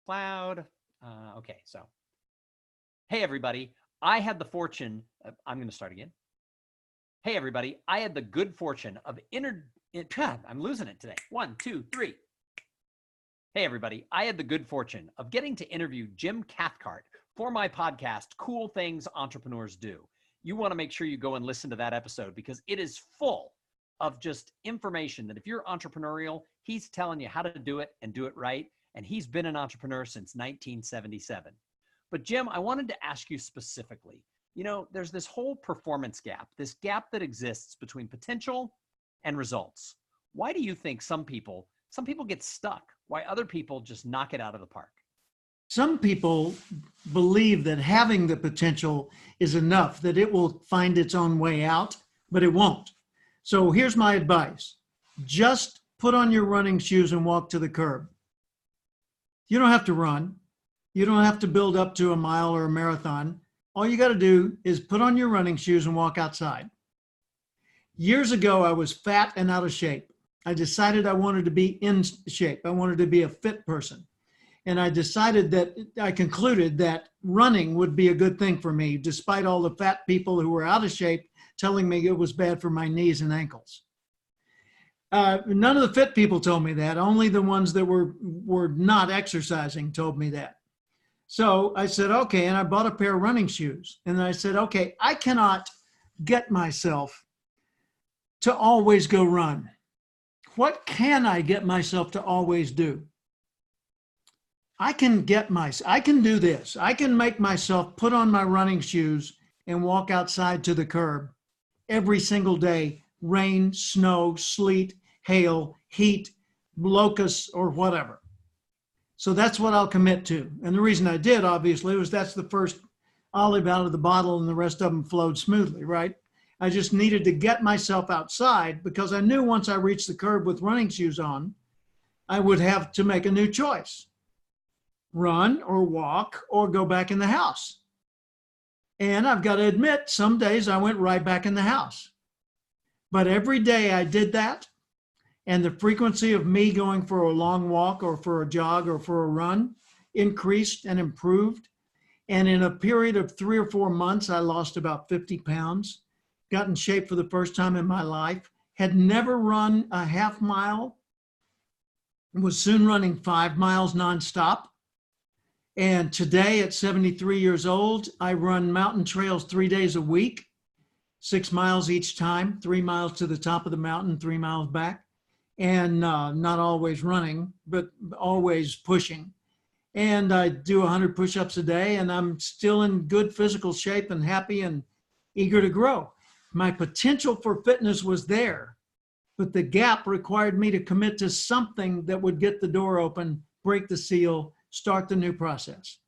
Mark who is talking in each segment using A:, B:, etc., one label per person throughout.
A: Cloud. Okay, so hey everybody, I had the fortune. I'm going to start again. Hey everybody, I had the good fortune of I'm losing it today. 1, 2, 3. Hey everybody, I had the good fortune of getting to interview Jim Cathcart for my podcast, Cool Things Entrepreneurs Do. You want to make sure you go and listen to that episode because it is full of just information that if you're entrepreneurial, he's telling you how to do it and do it right. And he's been an entrepreneur since 1977. But Jim, I wanted to ask you specifically, there's this whole performance gap, this gap that exists between potential and results. Why do you think some people get stuck? Why other people just knock it out of the park?
B: Some people believe that having the potential is enough, that it will find its own way out, but it won't. So here's my advice. Just put on your running shoes and walk to the curb. You don't have to run. You don't have to build up to a mile or a marathon. All you got to do is put on your running shoes and walk outside. Years ago, I was fat and out of shape. I decided I wanted to be in shape. I wanted to be a fit person. And I concluded that running would be a good thing for me, despite all the fat people who were out of shape telling me it was bad for my knees and ankles. None of the fit people told me that. Only the ones that were not exercising told me that. So I said, okay, and I bought a pair of running shoes. And I said, okay, I cannot get myself to always go run. What can I get myself to always do? I can do this. I can make myself put on my running shoes and walk outside to the curb every single day, rain, snow, sleet, hail, heat, locusts, or whatever. So that's what I'll commit to. And the reason I did, obviously, was that's the first olive out of the bottle and the rest of them flowed smoothly, right? I just needed to get myself outside because I knew once I reached the curb with running shoes on, I would have to make a new choice. Run or walk or go back in the house. And I've got to admit, some days I went right back in the house. But every day I did that, and the frequency of me going for a long walk or for a jog or for a run increased and improved. And in a period of 3 or 4 months, I lost about 50 pounds, got in shape for the first time in my life, had never run a half mile, was soon running 5 miles nonstop. And today at 73 years old, I run mountain trails 3 days a week, 6 miles each time, 3 miles to the top of the mountain, 3 miles back. And not always running, but always pushing. And I do 100 push-ups a day, and I'm still in good physical shape and happy and eager to grow. My potential for fitness was there, but the gap required me to commit to something that would get the door open, break the seal, start the new process.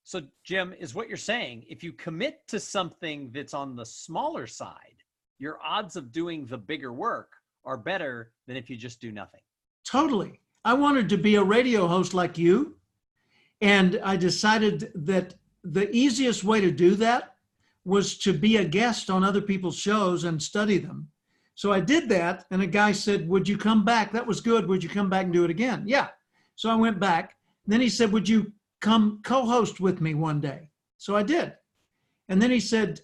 A: So Jim, is what you're saying, if you commit to something that's on the smaller side, your odds of doing the bigger work are better than if you just do nothing.
B: Totally. I wanted to be a radio host like you. And I decided that the easiest way to do that was to be a guest on other people's shows and study them. So I did that. And a guy said, would you come back? That was good. Would you come back and do it again? Yeah. So I went back. Then he said, would you come co-host with me one day? So I did. And then he said,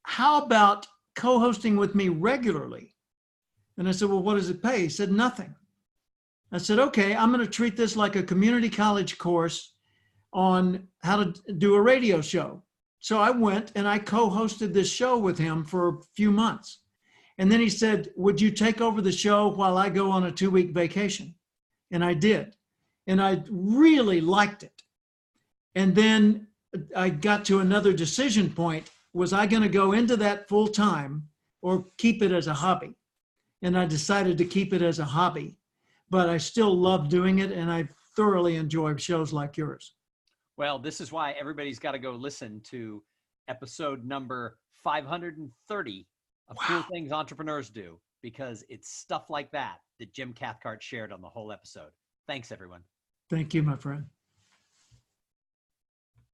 B: how about co-hosting with me regularly? And I said, well, what does it pay? He said, nothing. I said, okay, I'm going to treat this like a community college course on how to do a radio show. So I went and I co-hosted this show with him for a few months. And then he said, would you take over the show while I go on a 2-week vacation? And I did. And I really liked it. And then I got to another decision point. Was I going to go into that full time or keep it as a hobby? And I decided to keep it as a hobby, but I still love doing it. And I thoroughly enjoy shows like yours.
A: Well, this is why everybody's got to go listen to episode number 530 of Cool Things Entrepreneurs Do, because it's stuff like that that Jim Cathcart shared on the whole episode. Thanks, everyone.
B: Thank you, my friend.